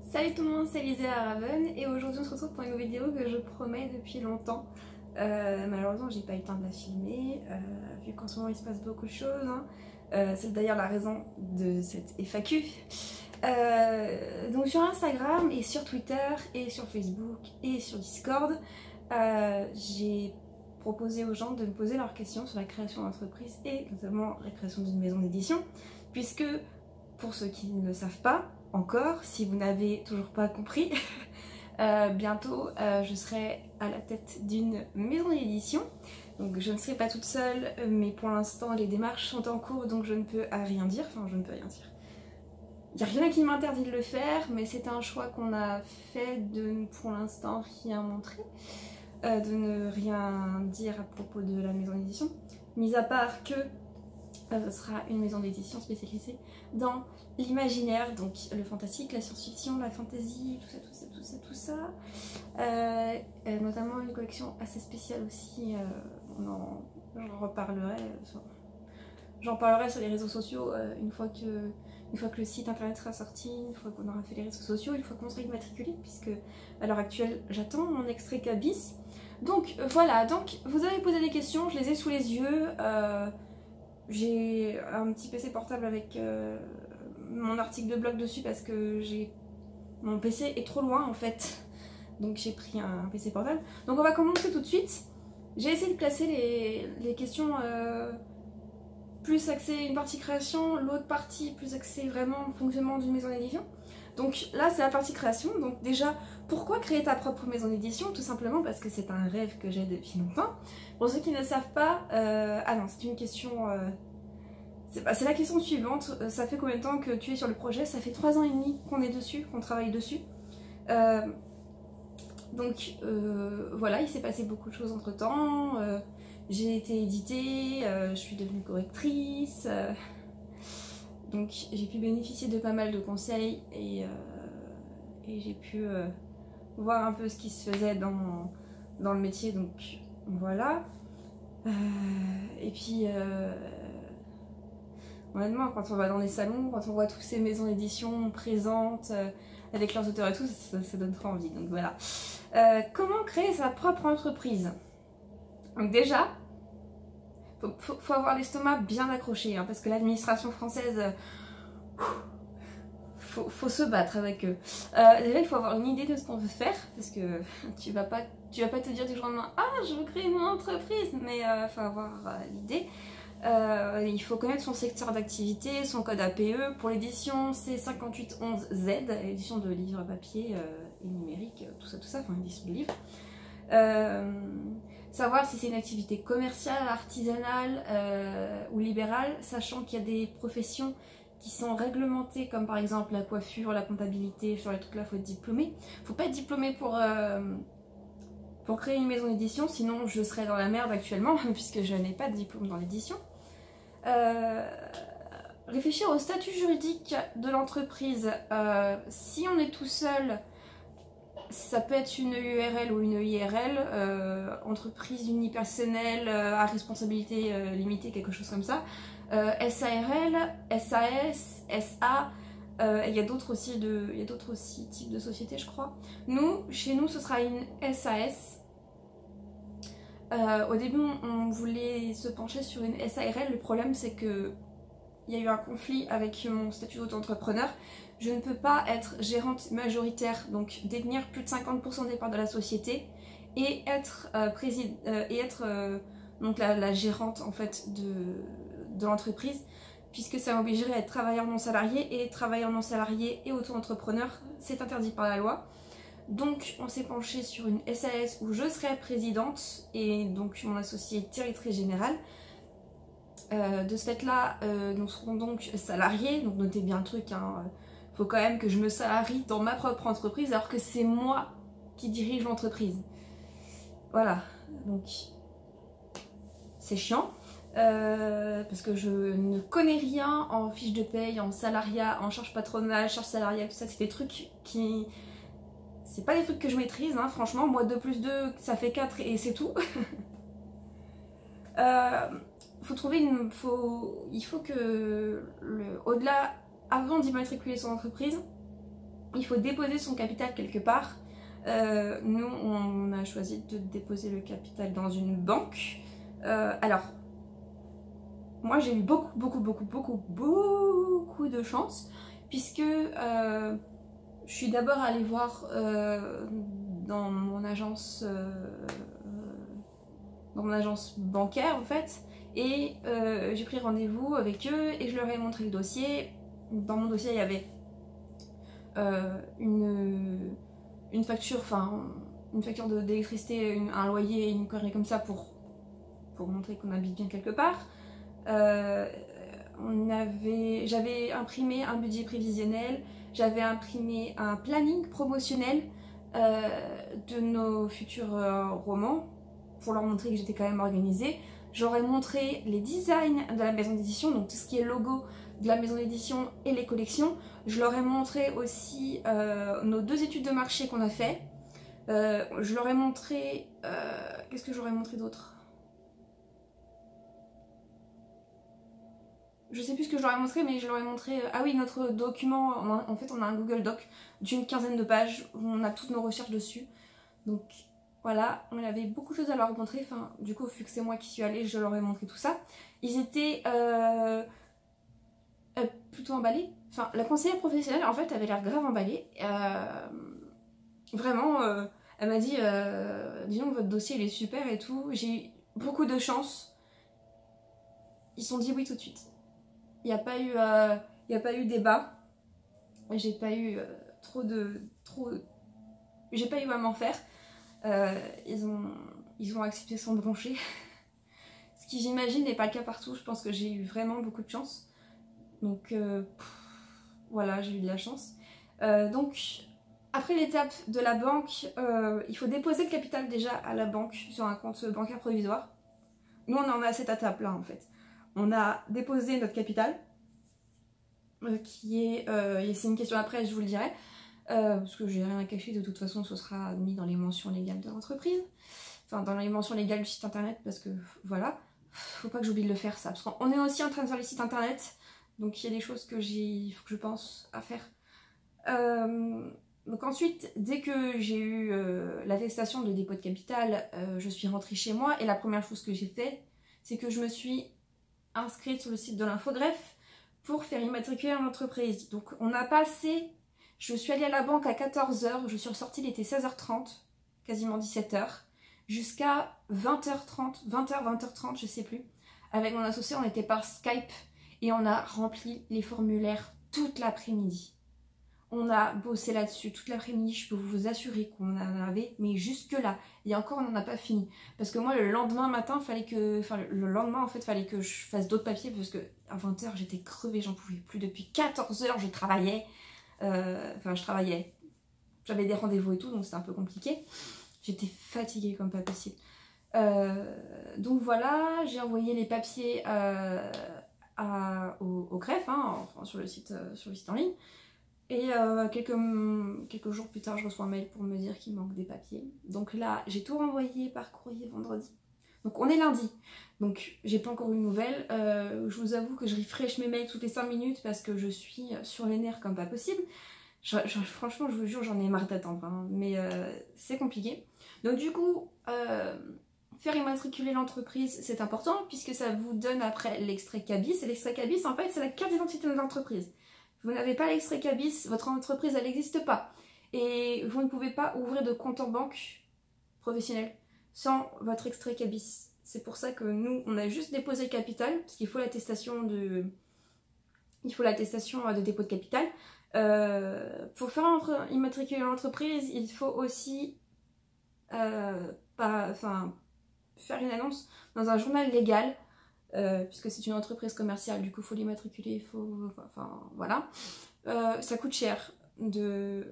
Salut tout le monde, c'est Alizée à Raven et aujourd'hui on se retrouve pour une nouvelle vidéo que je promets depuis longtemps. Malheureusement j'ai pas eu le temps de la filmer vu qu'en ce moment il se passe beaucoup de choses. C'est d'ailleurs la raison de cette FAQ. Donc sur Instagram et sur Twitter et sur Facebook et sur Discord, j'ai proposé aux gens de me poser leurs questions sur la création d'entreprise et notamment la création d'une maison d'édition, puisque pour ceux qui ne le savent pas encore, si vous n'avez toujours pas compris, bientôt je serai à la tête d'une maison d'édition. Donc je ne serai pas toute seule, mais pour l'instant les démarches sont en cours, donc je ne peux rien dire. Enfin, je ne peux rien dire. Il n'y a rien qui m'interdit de le faire, mais c'est un choix qu'on a fait de pour l'instant rien montrer, de ne rien dire à propos de la maison d'édition, mis à part que ce sera une maison d'édition spécialisée dans l'imaginaire, donc le fantastique, la science-fiction, la fantasy, tout ça. Notamment une collection assez spéciale aussi, j'en reparlerai. J'en parlerai sur les réseaux sociaux une fois que le site internet sera sorti, une fois qu'on aura fait les réseaux sociaux, une fois qu'on sera immatriculé, puisque à l'heure actuelle j'attends mon extrait Cabis. Donc voilà, donc vous avez posé des questions, je les ai sous les yeux. J'ai un petit PC portable avec mon article de blog dessus parce que mon PC est trop loin en fait. Donc j'ai pris un PC portable. Donc on va commencer tout de suite. J'ai essayé de placer les questions plus axées une partie création, l'autre partie plus axée vraiment fonctionnement d'une maison d'édition. Donc là c'est la partie création. Donc déjà, pourquoi créer ta propre maison d'édition? Tout simplement parce que c'est un rêve que j'ai depuis longtemps. Pour ceux qui ne savent pas, ah non, c'est une question... c'est la question suivante. Ça fait combien de temps que tu es sur le projet? Ça fait 3 ans et demi qu'on est dessus, qu'on travaille dessus. Donc voilà, il s'est passé beaucoup de choses entre temps. J'ai été éditée, je suis devenue correctrice. Donc j'ai pu bénéficier de pas mal de conseils et j'ai pu voir un peu ce qui se faisait dans le métier. Donc voilà. Et puis honnêtement, quand on va dans les salons, quand on voit toutes ces maisons d'édition présentes avec leurs auteurs et tout, ça donne trop envie. Donc voilà. Comment créer sa propre entreprise? Donc déjà, faut avoir l'estomac bien accroché, hein, parce que l'administration française, faut se battre avec eux. Déjà, il faut avoir une idée de ce qu'on veut faire, parce que tu vas pas te dire du jour au lendemain, ah, je veux créer une entreprise, mais faut avoir l'idée. Il faut connaître son secteur d'activité, son code APE. Pour l'édition, c'est 5811Z, édition de livres papier et numérique, tout ça, enfin édition de livres. Savoir si c'est une activité commerciale, artisanale ou libérale, sachant qu'il y a des professions qui sont réglementées, comme par exemple la coiffure, la comptabilité, sur les trucs là, il faut être diplômé. Faut pas être diplômé pour créer une maison d'édition, sinon je serais dans la merde actuellement, puisque je n'ai pas de diplôme dans l'édition. Réfléchir au statut juridique de l'entreprise. Si on est tout seul, ça peut être une URL ou une IRL, entreprise unipersonnelle à responsabilité limitée, quelque chose comme ça. SARL, SAS, SA, il y a d'autres aussi types de sociétés, je crois. Chez nous, ce sera une SAS. Au début, on voulait se pencher sur une SARL. Le problème, c'est que il y a eu un conflit avec mon statut d'auto-entrepreneur. Je ne peux pas être gérante majoritaire, donc détenir plus de 50% des parts de la société et être, donc la gérante en fait de l'entreprise, puisque ça m'obligerait à être travailleur non salarié, et travailleur non salarié et auto-entrepreneur, c'est interdit par la loi. Donc on s'est penché sur une SAS où je serai présidente et donc mon associée directrice générale. De ce fait là, nous serons donc salariés, donc notez bien le truc, hein, faut quand même que je me salarie dans ma propre entreprise alors que c'est moi qui dirige l'entreprise. Voilà, donc c'est chiant. Parce que je ne connais rien en fiche de paye, en salariat, en charge patronale, charge salariale, tout ça, c'est des trucs qui... C'est pas des trucs que je maîtrise, hein, franchement, moi 2 plus 2, ça fait 4 et c'est tout. Il faut que, au-delà, avant d'immatriculer son entreprise, il faut déposer son capital quelque part. Nous, on a choisi de déposer le capital dans une banque. Alors, moi j'ai eu beaucoup de chance, puisque je suis d'abord allée voir dans mon agence bancaire en fait, et j'ai pris rendez-vous avec eux et je leur ai montré le dossier. Dans mon dossier il y avait une facture, d'électricité, un loyer, une connerie comme ça pour montrer qu'on habite bien quelque part. J'avais imprimé un budget prévisionnel, j'avais imprimé un planning promotionnel de nos futurs romans pour leur montrer que j'étais quand même organisée. J'aurais montré les designs de la maison d'édition, donc tout ce qui est logo de la maison d'édition et les collections. Je leur ai montré aussi nos 2 études de marché qu'on a fait. Je leur ai montré... qu'est-ce que j'aurais montré d'autre? Je sais plus ce que je leur ai montré, mais je leur ai montré... ah oui, notre document, en fait on a un Google Doc d'une 15aine de pages, où on a toutes nos recherches dessus. Donc voilà, on avait beaucoup de choses à leur montrer. Enfin, du coup, vu que c'est moi qui suis allée, je leur ai montré tout ça. Ils étaient plutôt emballés. Enfin, la conseillère professionnelle, en fait, avait l'air grave emballée. Vraiment, elle m'a dit, dis donc, votre dossier, il est super et tout. J'ai eu beaucoup de chance. Ils se sont dit oui tout de suite. Il n'y a pas eu débat. J'ai pas eu j'ai pas eu à m'en faire. Ils ont accepté sans broncher. Ce qui, j'imagine, n'est pas le cas partout. Je pense que j'ai eu vraiment beaucoup de chance. Donc voilà, j'ai eu de la chance. Donc après l'étape de la banque, il faut déposer le capital déjà à la banque sur un compte bancaire provisoire. Nous on en est à cette étape là en fait. On a déposé notre capital, qui est... c'est une question après, je vous le dirai, parce que j'ai rien à cacher, de toute façon ce sera mis dans les mentions légales de l'entreprise, enfin dans les mentions légales du site internet, parce que voilà, faut pas que j'oublie de le faire ça, parce qu'on est aussi en train de faire le site internet, donc il y a des choses que je pense à faire. Donc ensuite, dès que j'ai eu l'attestation de dépôt de capital, je suis rentrée chez moi, et la première chose que j'ai fait, c'est que je me suis inscrite sur le site de l'Infogreffe pour faire immatriculer l'entreprise. Donc on a passé, je suis allée à la banque à 14 h, je suis ressortie, il était 16 h 30, quasiment 17 h, jusqu'à 20 h 30, 20 h, 20 h 30, je sais plus. Avec mon associé, on était par Skype et on a rempli les formulaires toute l'après-midi. On a bossé là-dessus toute l'après-midi, je peux vous assurer qu'on en avait, mais jusque là, et encore on n'en a pas fini. Parce que moi le lendemain matin, le lendemain en fait, fallait que je fasse d'autres papiers, parce que à 20 h j'étais crevée, j'en pouvais plus. Depuis 14 h je travaillais, j'avais des rendez-vous et tout, donc c'était un peu compliqué. J'étais fatiguée comme pas possible. Donc voilà, j'ai envoyé les papiers au greffe, hein, enfin, sur le site en ligne. Et quelques jours plus tard, je reçois un mail pour me dire qu'il manque des papiers. Donc là, j'ai tout renvoyé par courrier vendredi. Donc on est lundi. Donc j'ai pas encore eu de nouvelles. Je vous avoue que je refresh mes mails toutes les 5 minutes parce que je suis sur les nerfs comme pas possible. Franchement, je vous jure, j'en ai marre d'attendre. Hein. Mais c'est compliqué. Donc du coup, faire immatriculer l'entreprise, c'est important puisque ça vous donne après l'extrait CABIS. Et l'extrait CABIS, en fait, c'est la carte d'identité de l'entreprise. Vous n'avez pas l'extrait CABIS, votre entreprise elle n'existe pas. Et vous ne pouvez pas ouvrir de compte en banque professionnel sans votre extrait CABIS. C'est pour ça que nous, on a juste déposé le capital, parce qu'il faut l'attestation de dépôt de capital. Pour faire immatriculer l'entreprise, il faut aussi faire une annonce dans un journal légal. Puisque c'est une entreprise commerciale, du coup il faut l'immatriculer, voilà. Ça coûte cher de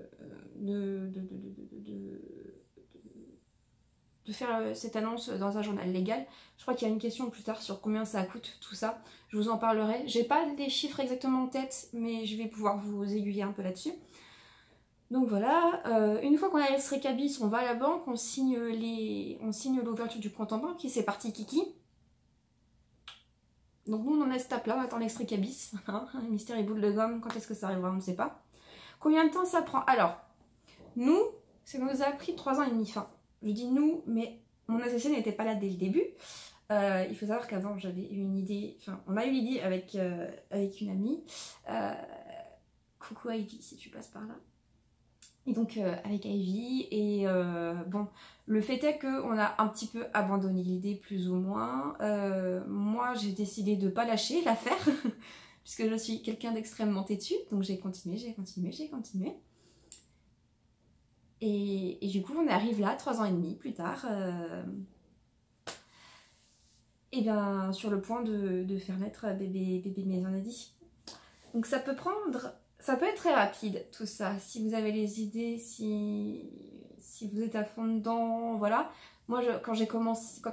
faire cette annonce dans un journal légal. Je crois qu'il y a une question plus tard sur combien ça coûte tout ça, je vous en parlerai. J'ai pas les chiffres exactement en tête, mais je vais pouvoir vous aiguiller un peu là-dessus. Donc voilà, une fois qu'on a l'extrait CABIS, on va à la banque, on signe l'ouverture du compte en banque et c'est parti kiki. Donc nous on en a cette étape là, on attend l'extrait CABIS, hein, mystère et boule de gomme, quand est-ce que ça arrivera on ne sait pas. Combien de temps ça prend? Alors, nous, ça nous a pris 3 ans et demi. Enfin, je dis nous, mais mon associé n'était pas là dès le début. Il faut savoir qu'avant, j'avais eu une idée, enfin, on a eu l'idée avec une amie. Coucou Ivy, si tu passes par là. Et donc, avec Ivy, et bon, le fait est qu'on a un petit peu abandonné l'idée, plus ou moins. Moi, j'ai décidé de ne pas lâcher l'affaire, puisque je suis quelqu'un d'extrêmement têtu, donc j'ai continué. Et du coup, on arrive là, 3 ans et demi plus tard, et bien sur le point de faire naître bébé maison d'édition. Donc ça peut être très rapide tout ça, si vous avez les idées, si vous êtes à fond dedans, voilà. Moi, quand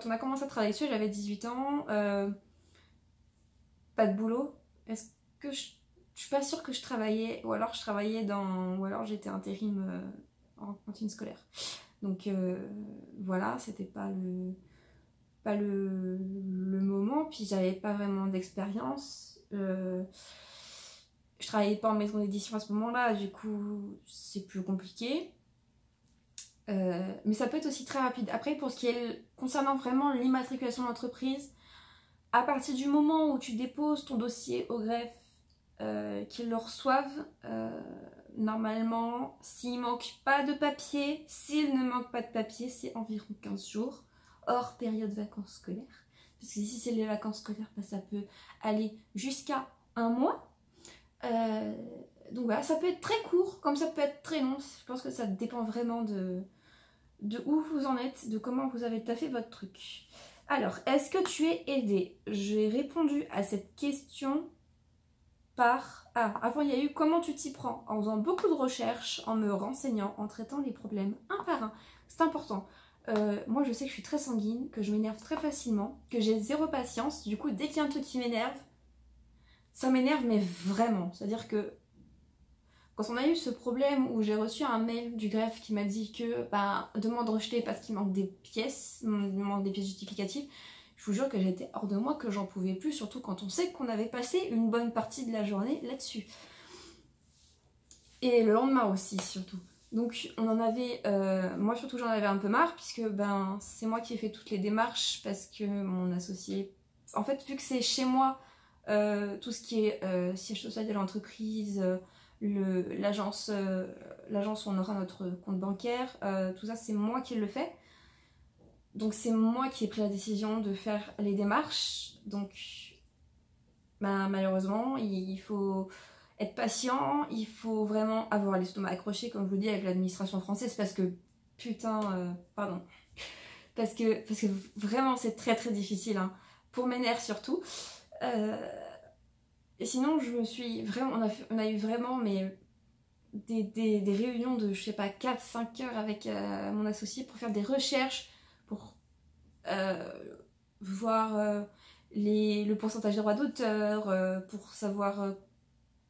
on a commencé à travailler dessus, j'avais 18 ans, pas de boulot. Est-ce que je suis pas sûre que je travaillais, ou alors j'étais intérim en cantine scolaire. Donc voilà, c'était pas le moment, puis j'avais pas vraiment d'expérience. Je travaillais pas en maison d'édition à ce moment-là, du coup c'est plus compliqué. Mais ça peut être aussi très rapide. Après, pour ce qui est concernant vraiment l'immatriculation d'entreprise, à partir du moment où tu déposes ton dossier au greffe, qu'ils le reçoivent, normalement, s'il ne manque pas de papier, c'est environ 15 jours, hors période vacances scolaires. Parce que si c'est les vacances scolaires, bah, ça peut aller jusqu'à 1 mois. Donc voilà, ça peut être très court, comme ça peut être très long. Je pense que ça dépend vraiment de où vous en êtes, de comment vous avez taffé votre truc. Alors, est-ce que tu es aidé? J'ai répondu à cette question par... Ah, avant il y a eu comment tu t'y prends? En faisant beaucoup de recherches, en me renseignant, en traitant les problèmes un par un. C'est important. Moi je sais que je suis très sanguine, que je m'énerve très facilement, que j'ai zéro patience. Du coup, dès qu'il y a un truc qui m'énerve, ça m'énerve, mais vraiment. C'est-à-dire que quand on a eu ce problème où j'ai reçu un mail du greffe qui m'a dit que demande rejetée parce qu'il manque des pièces, justificatives, je vous jure que j'étais hors de moi, que j'en pouvais plus, surtout quand on sait qu'on avait passé une bonne partie de la journée là-dessus. Et le lendemain aussi, surtout. Donc on en avait, moi surtout j'en avais un peu marre, puisque c'est moi qui ai fait toutes les démarches, parce que mon associé, en fait vu que c'est chez moi, tout ce qui est siège social de l'entreprise, l'agence où on aura notre compte bancaire, tout ça c'est moi qui le fais. Donc c'est moi qui ai pris la décision de faire les démarches. Donc malheureusement il faut être patient, il faut vraiment avoir l'estomac accroché, comme je vous dis, avec l'administration française, parce que putain, pardon, parce que vraiment c'est très très difficile, hein, pour mes nerfs surtout. Et sinon je me suis vraiment, on a eu vraiment des réunions de je sais pas 4-5 heures avec mon associé pour faire des recherches, pour voir le pourcentage de droits d'auteur, pour savoir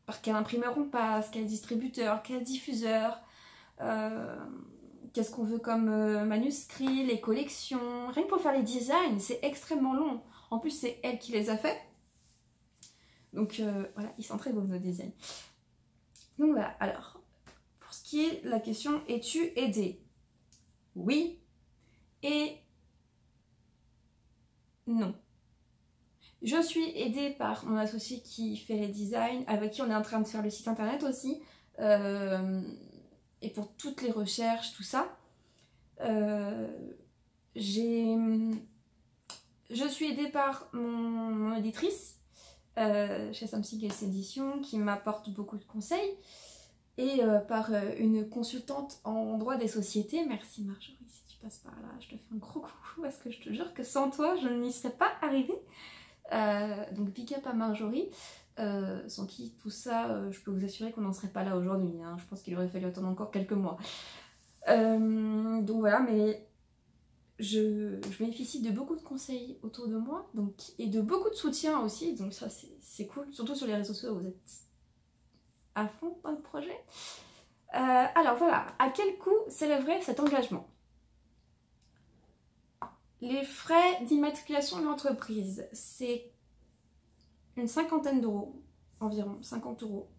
par quel imprimeur on passe, quel distributeur, quel diffuseur, qu'est-ce qu'on veut comme manuscrit, les collections. Rien que pour faire les designs, c'est extrêmement long. En plus, c'est elle qui les a fait. Donc voilà, ils sont très beaux nos designs. Donc voilà, alors, pour ce qui est de la question, es-tu aidée? Oui et non. Je suis aidée par mon associé qui fait les designs, avec qui on est en train de faire le site internet aussi, et pour toutes les recherches, tout ça. Je suis aidée par mon éditrice, chez Samsung Éditions, qui m'apporte beaucoup de conseils, et par une consultante en droit des sociétés. Merci Marjorie, si tu passes par là, je te fais un gros coucou, parce que je te jure que sans toi, je n'y serais pas arrivée. Donc big up à Marjorie, sans qui tout ça, je peux vous assurer qu'on n'en serait pas là aujourd'hui, hein. Je pense qu'il aurait fallu attendre encore quelques mois. Donc voilà, mais je bénéficie de beaucoup de conseils autour de moi, donc, et de beaucoup de soutien aussi, donc ça c'est cool, surtout sur les réseaux sociaux, vous êtes à fond dans le projet. Alors voilà, à quel coût s'élèverait cet engagement? Les frais d'immatriculation de l'entreprise, c'est une 50aine d'euros, environ 50 euros.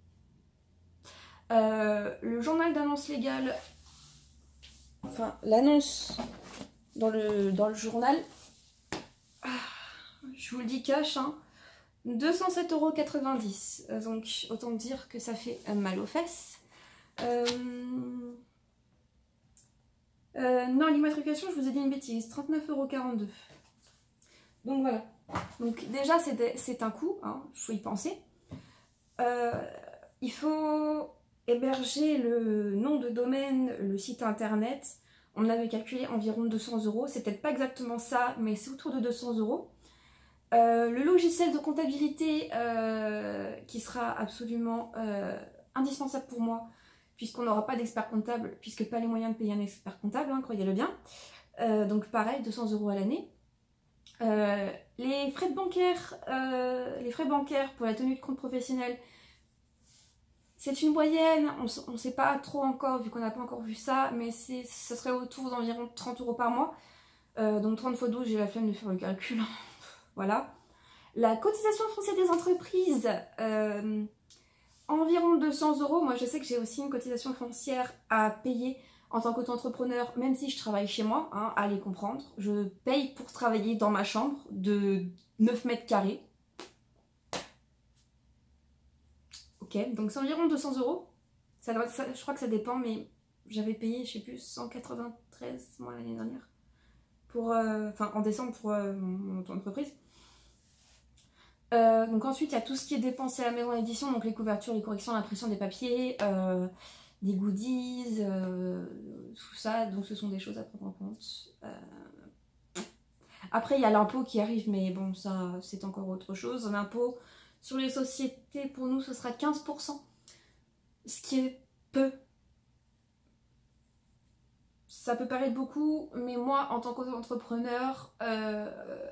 Le journal d'annonce légale, enfin l'annonce dans le journal, je vous le dis cash, hein, 207,90 €. Donc autant dire que ça fait mal aux fesses. Non, l'immatriculation, je vous ai dit une bêtise, 39,42 €. Donc voilà. Donc déjà, c'est un coût, hein, il faut y penser. Il faut héberger le nom de domaine, le site internet. On avait calculé environ 200 €. C'est peut-être pas exactement ça, mais c'est autour de 200 €. Le logiciel de comptabilité qui sera absolument indispensable pour moi, puisqu'on n'aura pas d'expert comptable, puisque pas les moyens de payer un expert comptable, hein, croyez-le bien. Donc pareil, 200 € à l'année. Les frais bancaires pour la tenue de compte professionnel, c'est une moyenne, on ne sait pas trop encore vu qu'on n'a pas encore vu ça, mais ce serait autour d'environ 30 € par mois. Donc 30 x 12, j'ai la flemme de faire le calcul. Voilà. La cotisation foncière des entreprises, environ 200 €. Moi je sais que j'ai aussi une cotisation foncière à payer en tant qu'auto-entrepreneur, même si je travaille chez moi, hein, allez comprendre. Je paye pour travailler dans ma chambre de 9 mètres carrés. Ok, donc c'est environ 200 €. Je crois que ça dépend, mais j'avais payé, je sais plus, 193 moi l'année dernière. Enfin, en décembre pour mon auto-entreprise. Donc ensuite, il y a tout ce qui est dépensé à la maison d'édition, donc les couvertures, les corrections, l'impression des papiers, des goodies, tout ça. Donc ce sont des choses à prendre en compte. Après, il y a l'impôt qui arrive, mais bon, ça, c'est encore autre chose. L'impôt sur les sociétés, pour nous, ce sera 15%. Ce qui est peu. Ça peut paraître beaucoup, mais moi, en tant qu'entrepreneur,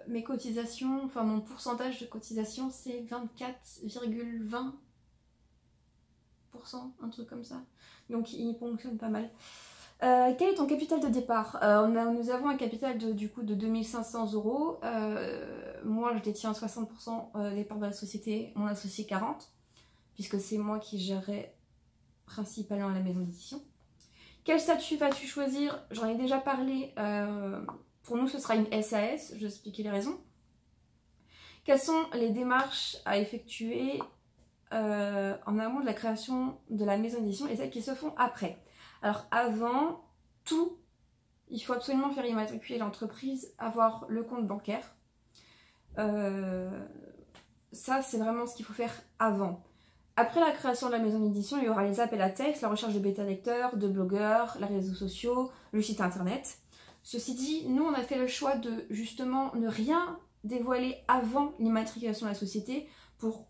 mes cotisations, enfin mon pourcentage de cotisation, c'est 24,20%, un truc comme ça. Donc il fonctionne pas mal. Quel est ton capital de départ? Nous avons un capital de 2500 €. Moi, je détiens 60% des parts de la société, mon associé 40%, puisque c'est moi qui gérerai principalement la maison d'édition. Quel statut vas-tu choisir? J'en ai déjà parlé. Pour nous, ce sera une SAS. Je vais expliquer les raisons. Quelles sont les démarches à effectuer en amont de la création de la maison d'édition et celles qui se font après? Alors avant tout, il faut absolument faire immatriculer l'entreprise, avoir le compte bancaire. Ça, c'est vraiment ce qu'il faut faire avant. Après la création de la maison d'édition, il y aura les appels à texte, la recherche de bêta-lecteurs, de blogueurs, les réseaux sociaux, le site internet. Ceci dit, nous on a fait le choix de justement ne rien dévoiler avant l'immatriculation de la société pour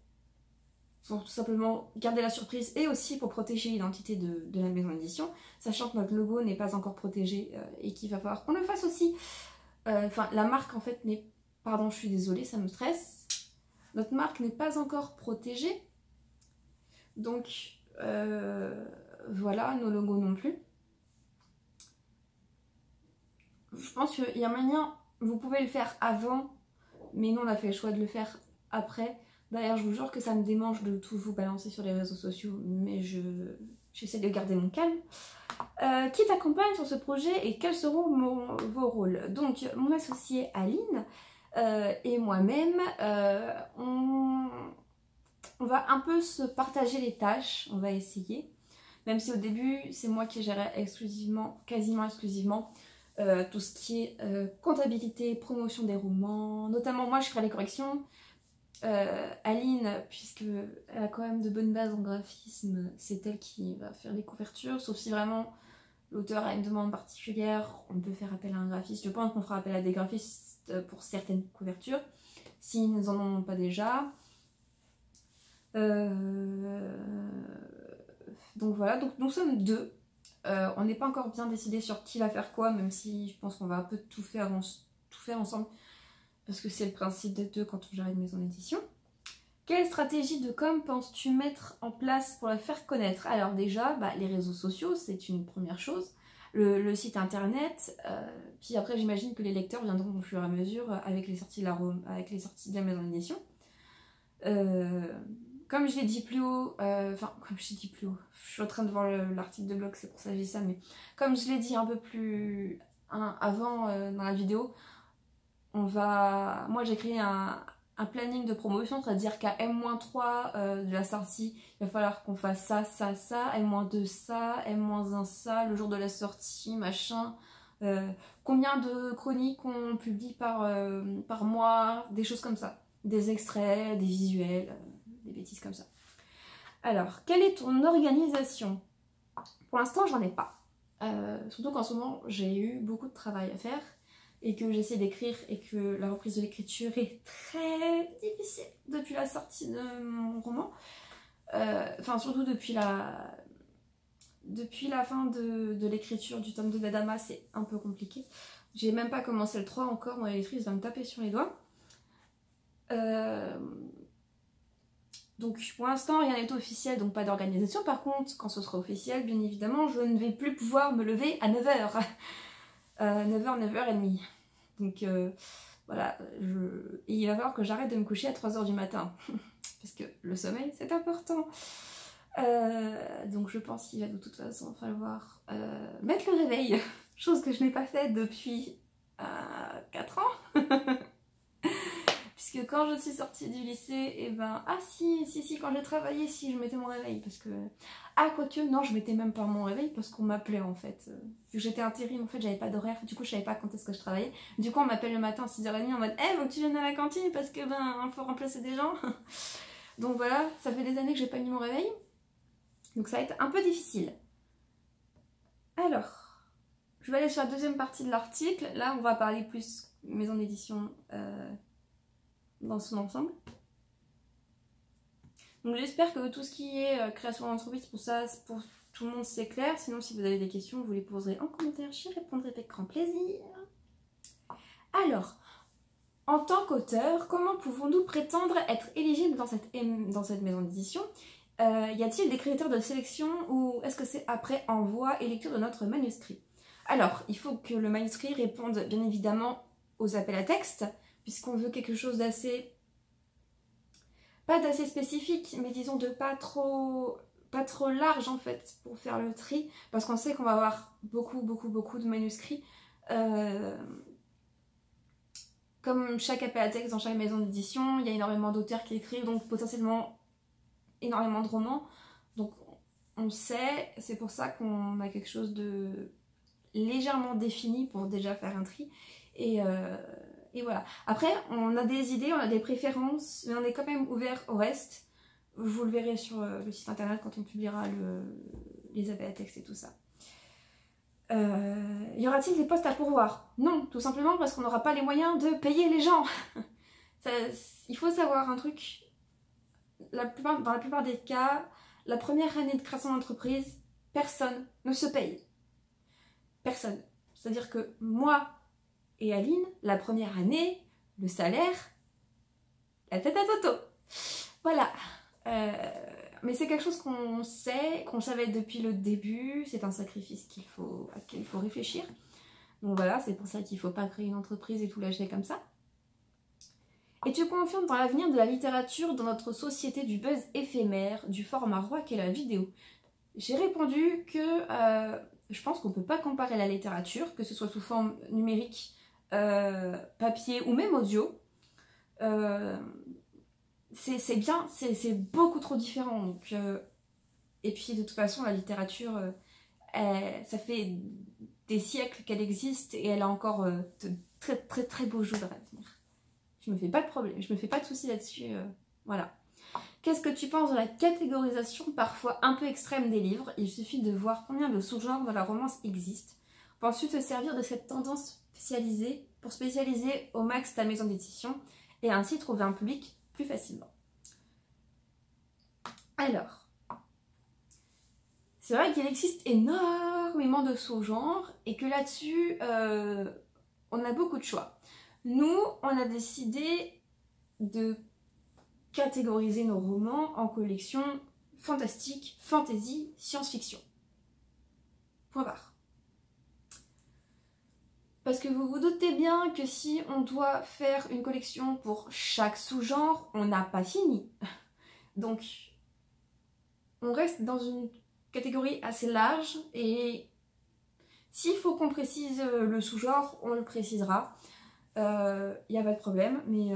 tout simplement garder la surprise et aussi pour protéger l'identité de la maison d'édition, sachant que notre logo n'est pas encore protégé et qu'il va falloir qu'on le fasse aussi. Enfin, la marque en fait n'est... Pardon, je suis désolée, ça me stresse. Notre marque n'est pas encore protégée. Donc, voilà, nos logos non plus. Je pense qu'il y a moyen, vous pouvez le faire avant, mais nous on a fait le choix de le faire après. D'ailleurs, je vous jure que ça me démange de tout vous balancer sur les réseaux sociaux, mais j'essaie de garder mon calme. Qui t'accompagne sur ce projet et quels seront vos rôles? Donc, mon associé Aline et moi-même, on va un peu se partager les tâches, on va essayer. Même si au début, c'est moi qui gérais exclusivement, quasiment exclusivement, tout ce qui est comptabilité, promotion des romans. Notamment, moi, je ferai les corrections. Aline, puisqu'elle a quand même de bonnes bases en graphisme, c'est elle qui va faire les couvertures. Sauf si vraiment l'auteur a une demande particulière, on peut faire appel à un graphiste. Je pense qu'on fera appel à des graphistes pour certaines couvertures, s'ils ne en ont pas déjà. Donc voilà, donc nous sommes deux. On n'est pas encore bien décidé sur qui va faire quoi, même si je pense qu'on va un peu tout faire ensemble, parce que c'est le principe d'être deux quand on gère une maison d'édition. Quelle stratégie de com penses-tu mettre en place pour la faire connaître? Alors déjà, les réseaux sociaux, c'est une première chose. Le site internet, puis après j'imagine que les lecteurs viendront au fur et à mesure avec les sorties de la maison d'édition. comme je l'ai dit plus haut, comme je l'ai dit plus haut, je suis en train de voir l'article de blog, c'est pour ça que j'ai ça, mais comme je l'ai dit un peu plus avant dans la vidéo, moi j'ai créé un planning de promotion, c'est-à-dire qu'à M-3 de la sortie, il va falloir qu'on fasse ça, ça, ça, M-2 ça, M-1 ça, le jour de la sortie, machin, combien de chroniques on publie par mois, des choses comme ça, des extraits, des visuels, des bêtises comme ça. Alors, quelle est ton organisation? Pour l'instant, j'en ai pas. Surtout qu'en ce moment, j'ai eu beaucoup de travail à faire et que j'essaie d'écrire et que la reprise de l'écriture est très difficile depuis la sortie de mon roman. Enfin, surtout depuis la fin de l'écriture du tome 2 d'Adama, c'est un peu compliqué. J'ai même pas commencé le 3 encore, mon éditrice va me taper sur les doigts. Donc pour l'instant rien n'est officiel, donc pas d'organisation. Par contre, quand ce sera officiel, bien évidemment, je ne vais plus pouvoir me lever à 9h. 9h, 9h30. Donc voilà, et il va falloir que j'arrête de me coucher à 3h du matin. Parce que le sommeil, c'est important. Donc je pense qu'il va de toute façon falloir mettre le réveil. Chose que je n'ai pas faite depuis 4 ans. Puisque quand je suis sortie du lycée, et ben... Ah si, quand j'ai travaillé, si, je mettais mon réveil, parce que... Ah, quoique, non, je mettais même pas mon réveil, parce qu'on m'appelait, en fait. Vu que j'étais intérim, en fait, j'avais pas d'horaire, du coup, je savais pas quand est-ce que je travaillais. Du coup, on m'appelle le matin à 6h30 en mode « Eh, faut que tu viennes à la cantine, parce que, ben, faut remplacer des gens. » Donc voilà, ça fait des années que j'ai pas mis mon réveil. Donc ça va être un peu difficile. Alors, je vais aller sur la deuxième partie de l'article. Là, on va parler plus maison d'édition... dans son ensemble. Donc j'espère que tout ce qui est création d'entreprise, pour ça, pour tout le monde c'est clair. Sinon si vous avez des questions, vous les poserez en commentaire, j'y répondrai avec grand plaisir. Alors, en tant qu'auteur, comment pouvons-nous prétendre être éligibles dans cette maison d'édition? Y a-t-il des critères de sélection ou est-ce que c'est après envoi et lecture de notre manuscrit? Alors, il faut que le manuscrit réponde bien évidemment aux appels à texte, puisqu'on veut quelque chose d'assez... pas d'assez spécifique, mais disons de pas trop large en fait, pour faire le tri, parce qu'on sait qu'on va avoir beaucoup de manuscrits. Comme chaque appel à texte dans chaque maison d'édition, il y a énormément d'auteurs qui écrivent, donc potentiellement énormément de romans. Donc on sait, c'est pour ça qu'on a quelque chose de légèrement défini pour déjà faire un tri. Et voilà. Après, on a des idées, on a des préférences, mais on est quand même ouvert au reste. Vous le verrez sur le site internet quand on publiera les appels à texte et tout ça. Y aura-t-il des postes à pourvoir? Non, tout simplement parce qu'on n'aura pas les moyens de payer les gens. Il faut savoir un truc. Dans la plupart des cas, la première année de création d'entreprise, personne ne se paye. Personne. C'est-à-dire que moi... et Aline, la première année, le salaire, la tête à Toto. Voilà. Mais c'est quelque chose qu'on sait, qu'on savait depuis le début. C'est un sacrifice auquel il faut réfléchir. Donc voilà, c'est pour ça qu'il ne faut pas créer une entreprise et tout lâcher comme ça. Es-tu confiante dans l'avenir de la littérature dans notre société du buzz éphémère, du format roi qu'est la vidéo? J'ai répondu que je pense qu'on ne peut pas comparer la littérature, que ce soit sous forme numérique, papier ou même audio. C'est bien, c'est beaucoup trop différent. Donc, et puis de toute façon la littérature, ça fait des siècles qu'elle existe et elle a encore de très beaux jours à venir. Je me fais pas de problème, je me fais pas de soucis là-dessus. Voilà. Qu'est-ce que tu penses de la catégorisation parfois un peu extrême des livres? Il suffit de voir combien de sous-genres de la romance existent. Penses-tu te servir de cette tendance spécialisée pour spécialiser au max ta maison d'édition et ainsi trouver un public plus facilement? Alors, c'est vrai qu'il existe énormément de sous-genres et que là-dessus, on a beaucoup de choix. Nous, on a décidé de catégoriser nos romans en collection fantastique, fantasy, science-fiction. Point barre. Parce que vous vous doutez bien que si on doit faire une collection pour chaque sous-genre, on n'a pas fini. Donc on reste dans une catégorie assez large et s'il faut qu'on précise le sous-genre, on le précisera. Il n'y a pas de problème, mais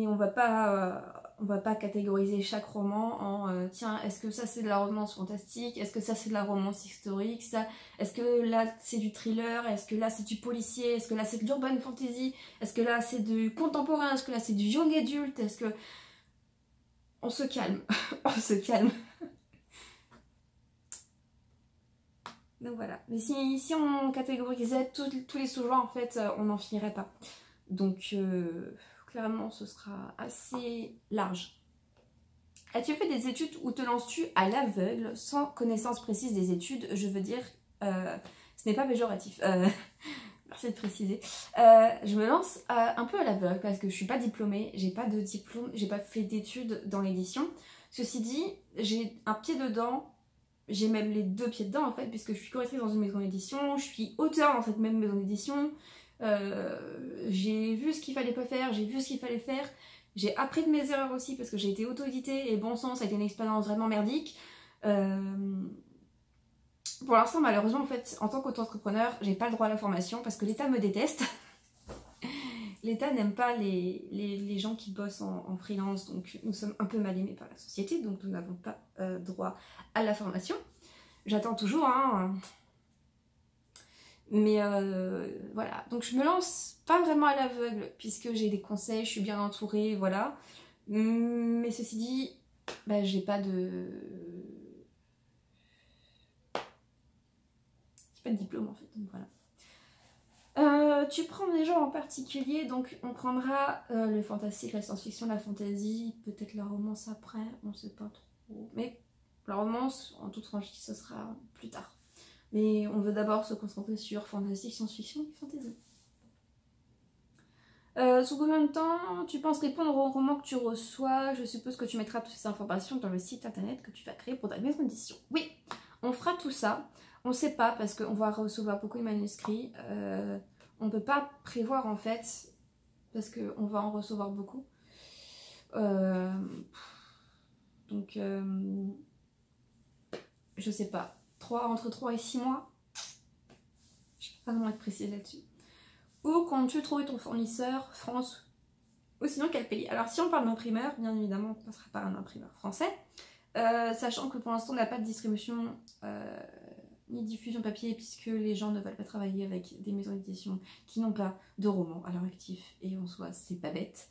on va pas catégoriser chaque roman en tiens, est-ce que ça c'est de la romance fantastique, est-ce que ça c'est de la romance historique, ça, est-ce que là c'est du thriller, est-ce que là c'est du policier, est-ce que là c'est de l'urban fantasy, est-ce que là c'est du contemporain, est-ce que là c'est du young adult, est-ce que... On se calme, on se calme. Donc voilà, mais si on catégorisait tous les sous-genres, en fait, on n'en finirait pas. Donc clairement, ce sera assez large. As-tu fait des études ou te lances-tu à l'aveugle sans connaissance précise des études? Je veux dire, ce n'est pas péjoratif. Merci de préciser. Je me lance un peu à l'aveugle parce que je suis pas diplômée, j'ai pas de diplôme, j'ai pas fait d'études dans l'édition. Ceci dit, j'ai un pied dedans. J'ai même les deux pieds dedans en fait, puisque je suis correctrice dans une maison d'édition, je suis auteure dans cette même maison d'édition, j'ai vu ce qu'il fallait pas faire, j'ai vu ce qu'il fallait faire, j'ai appris de mes erreurs aussi parce que j'ai été auto-éditée et bon sang, ça a été une expérience vraiment merdique. Pour l'instant, malheureusement, en fait, en tant qu'auto-entrepreneur, j'ai pas le droit à la formation parce que l'État me déteste. L'État n'aime pas les gens qui bossent en freelance, donc nous sommes un peu mal aimés par la société, donc nous n'avons pas droit à la formation. J'attends toujours, hein. Mais voilà, donc je me lance pas vraiment à l'aveugle, puisque j'ai des conseils, je suis bien entourée, voilà. Mais ceci dit, bah, j'ai pas de... J'ai pas de diplôme en fait, donc voilà. Tu prends des genres en particulier, donc on prendra le fantastique, la science-fiction, la fantasy, peut-être la romance après, on sait pas trop. Mais la romance, en toute franchise, ce sera plus tard. Mais on veut d'abord se concentrer sur fantastique, science-fiction et fantasy. Sous combien de temps tu penses répondre aux romans que tu reçois? Je suppose que tu mettras toutes ces informations dans le site internet que tu vas créer pour ta maison d'édition. Oui, on fera tout ça. On ne sait pas parce qu'on va recevoir beaucoup de manuscrits. On ne peut pas prévoir en fait parce qu'on va en recevoir beaucoup. Donc, je sais pas. Entre 3 et 6 mois. Je ne peux pas vraiment être précise là-dessus. Où comptes-tu trouver ton fournisseur? France ou sinon quel pays? Alors si on parle d'imprimeur, bien évidemment on passera par un imprimeur français. Sachant que pour l'instant on n'a pas de distribution ni diffusion papier puisque les gens ne veulent pas travailler avec des maisons d'édition qui n'ont pas de romans à leur actif et en soi c'est pas bête.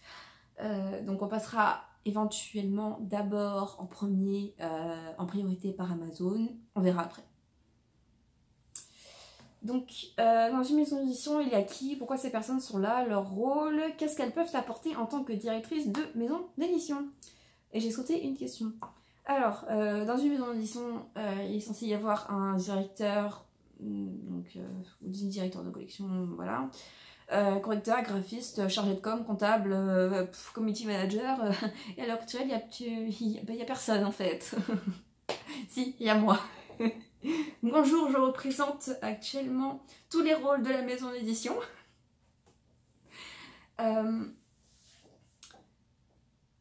Donc on passera éventuellement d'abord en premier, en priorité par Amazon, on verra après. Donc dans une maison d'édition il y a qui? Pourquoi ces personnes sont là? Leur rôle? Qu'est-ce qu'elles peuvent apporter en tant que directrice de maison d'édition? Et j'ai sauté une question. Alors, dans une maison d'édition, il est censé y avoir un directeur, donc ou directeur de collection, voilà, correcteur, graphiste, chargé de com, comptable, community manager, et à l'heure actuelle, il y a personne en fait. Si, il y a moi. Bonjour, je représente actuellement tous les rôles de la maison d'édition. En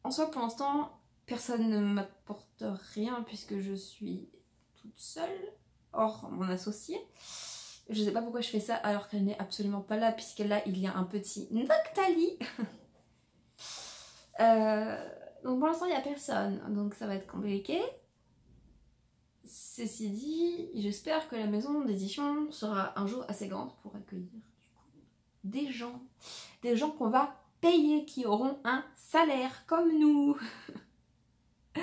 soi, pour l'instant, personne ne m'apporte rien puisque je suis toute seule, hors mon associé. Je sais pas pourquoi je fais ça alors qu'elle n'est absolument pas là, puisque là il y a un petit Noctali. Donc pour l'instant il n'y a personne, donc ça va être compliqué. Ceci dit, j'espère que la maison d'édition sera un jour assez grande pour accueillir du coup, des gens qu'on va payer, qui auront un salaire comme nous. Oh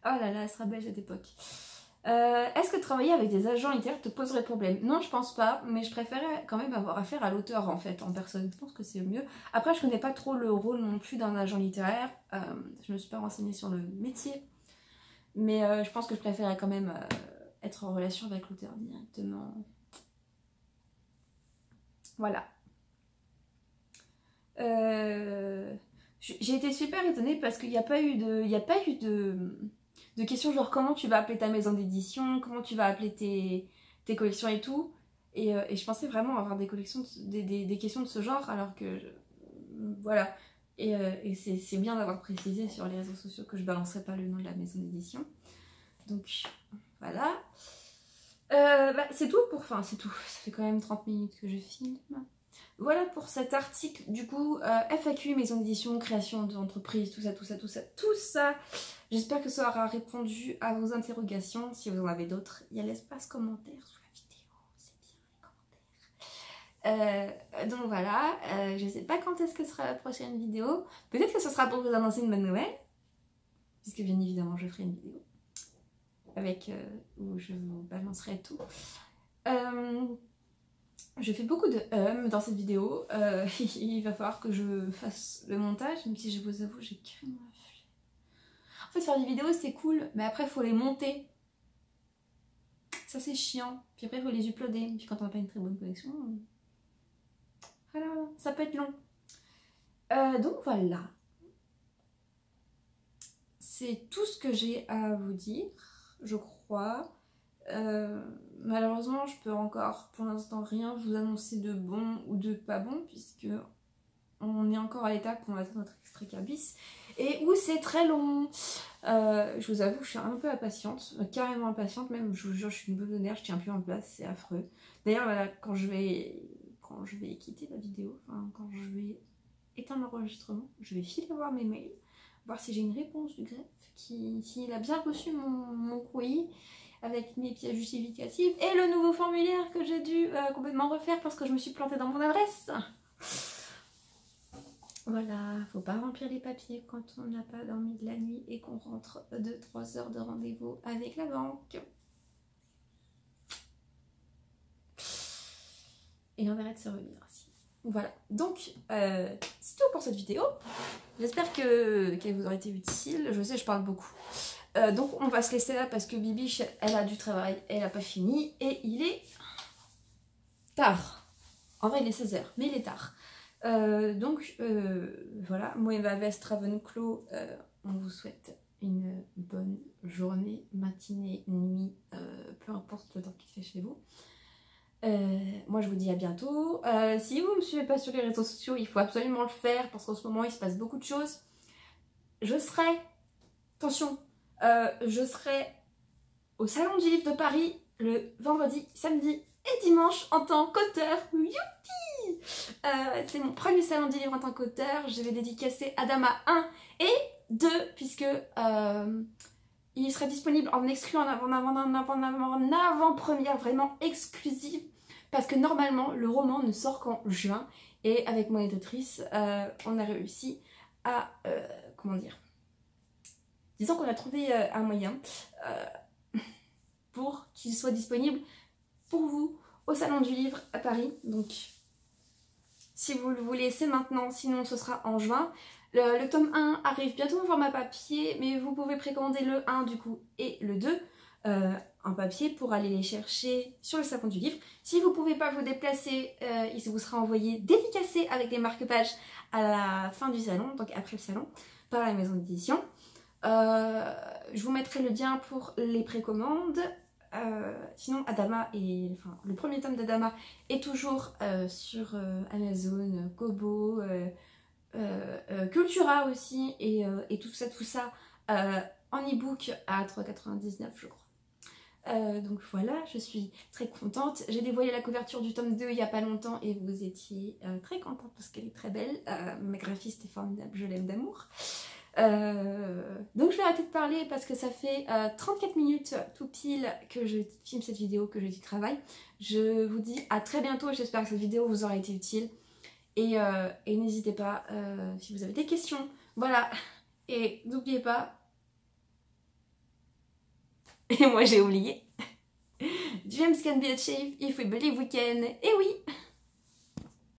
là là, elle sera belle cette époque. Est-ce que travailler avec des agents littéraires te poserait problème? Non, je pense pas, mais je préférais quand même avoir affaire à l'auteur en fait, en personne. Je pense que c'est mieux. Après, je connais pas trop le rôle non plus d'un agent littéraire. Je me suis pas renseignée sur le métier. Mais je pense que je préférais quand même être en relation avec l'auteur directement. Voilà. J'ai été super étonnée parce qu'il n'y a pas eu de questions genre comment tu vas appeler ta maison d'édition, comment tu vas appeler tes collections et tout. Et je pensais vraiment avoir des collections, des questions de ce genre alors que voilà. Et c'est bien d'avoir précisé sur les réseaux sociaux que je balancerai pas le nom de la maison d'édition. Donc voilà. C'est tout pour... Enfin c'est tout, ça fait quand même 30 minutes que je filme. Voilà pour cet article, du coup, FAQ, maison d'édition, création d'entreprise, tout ça. J'espère que ça aura répondu à vos interrogations. Si vous en avez d'autres, il y a l'espace commentaire sous la vidéo, c'est bien les commentaires. Donc voilà, je sais pas quand est-ce que sera la prochaine vidéo. Peut-être que ce sera pour vous annoncer une bonne nouvelle, puisque bien évidemment je ferai une vidéo avec où je vous balancerai tout. Je fais beaucoup de dans cette vidéo, il va falloir que je fasse le montage, même si je vous avoue j'ai carrément la flemme. En fait faire des vidéos c'est cool, mais après il faut les monter. Ça c'est chiant, puis après il faut les uploader, puis quand on n'a pas une très bonne connexion, voilà, ça peut être long. Donc voilà. C'est tout ce que j'ai à vous dire, je crois. Malheureusement je peux encore pour l'instant rien vous annoncer de bon ou de pas bon, puisque on est encore à l'étape où on attend notre extrait cabis et où c'est très long. Je vous avoue je suis un peu impatiente, carrément impatiente même, je vous jure je suis une boule de nerfs, je tiens plus en place, c'est affreux. D'ailleurs voilà, quand je vais quitter la vidéo, enfin quand je vais éteindre l'enregistrement, je vais filer voir mes mails, voir si j'ai une réponse du greffe, s'il a bien reçu mon courrier avec mes pièces justificatives et le nouveau formulaire que j'ai dû complètement refaire parce que je me suis plantée dans mon adresse. Voilà, faut pas remplir les papiers quand on n'a pas dormi de la nuit et qu'on rentre de 3 heures de rendez-vous avec la banque. Et on arrête de se revenir aussi. Voilà, donc c'est tout pour cette vidéo. J'espère qu'elle vous aura été utile. Je sais, je parle beaucoup. Donc on va se laisser là parce que Bibiche, elle a du travail, elle a pas fini et il est tard. En vrai il est 16 h, mais il est tard. Donc voilà, moi et ma veste Ravenclaw, on vous souhaite une bonne journée, matinée, nuit, peu importe le temps qu'il fait chez vous. Moi je vous dis à bientôt. Si vous ne me suivez pas sur les réseaux sociaux, il faut absolument le faire parce qu'en ce moment il se passe beaucoup de choses. Je serai, attention, je serai au Salon du Livre de Paris le vendredi, samedi et dimanche en tant qu'auteur. Youpi! C'est mon premier Salon du Livre en tant qu'auteur. Je vais dédicacer Adama 1 et 2 puisque il sera disponible en exclu, en avant-première vraiment exclusive parce que normalement le roman ne sort qu'en juin et avec mon éditrice on a réussi à comment dire, disons qu'on a trouvé un moyen pour qu'il soit disponible pour vous au Salon du Livre à Paris. Donc si vous le voulez c'est maintenant, sinon ce sera en juin. Le tome 1 arrive bientôt en format papier, mais vous pouvez précommander le 1 du coup et le 2 en papier pour aller les chercher sur le Salon du Livre. Si vous ne pouvez pas vous déplacer, il vous sera envoyé dédicacé avec des marque-pages à la fin du salon, donc après le salon, par la maison d'édition. Je vous mettrai le lien pour les précommandes. Sinon Adama enfin le premier tome d'Adama est toujours sur Amazon, Kobo, Cultura aussi et tout ça en e-book à 3,99 je crois. Donc voilà, je suis très contente. J'ai dévoilé la couverture du tome 2 il n'y a pas longtemps et vous étiez très contente parce qu'elle est très belle. Ma graphiste est formidable, je l'aime d'amour. Donc je vais arrêter de parler parce que ça fait 34 minutes tout pile que je filme cette vidéo, que je dis travail. Je vous dis à très bientôt, j'espère que cette vidéo vous aura été utile. Et n'hésitez pas si vous avez des questions. Voilà, et n'oubliez pas... Et moi j'ai oublié. Dreams can be achieved if we believe we can. Et oui,